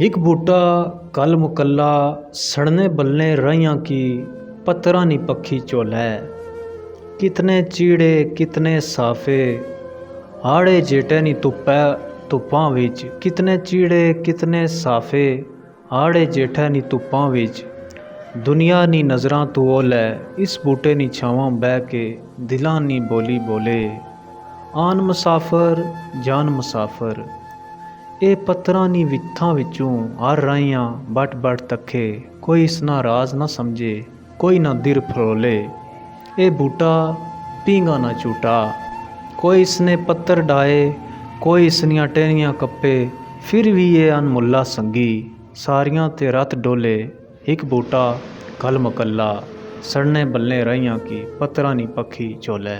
एक बूटा कल मुकल्ला सड़ने बलने रहियां की पत्तरा नी पखी झोलै। कितने चीड़े कितने साफे आड़े जेठे नी धुप्पां विच। कितने चीड़े कितने साफे आड़े जेठे नी धुप्पां विच। दुनिया नी नज़रां तू ओलै इस बूटे नी छावां बह के दिलां नी बोली बोले। आन मुसाफर जान मुसाफर ए पत्तरां नी वित्थां विचों हर राहियां बट बट तके। कोई इसना राज ना समझे कोई ना दिल फरोले। ए बूटा पींगा ना झूटा कोई इसने पत्तर डाए कोई इसनियां टहनियां कप्पे। फिर भी ये अनमुल्ला संगी सारियां ते रत डोले। एक बूटा कल मुकल्ला सड़ने बलने रहियां की पत्तरा नी पखी झोलै।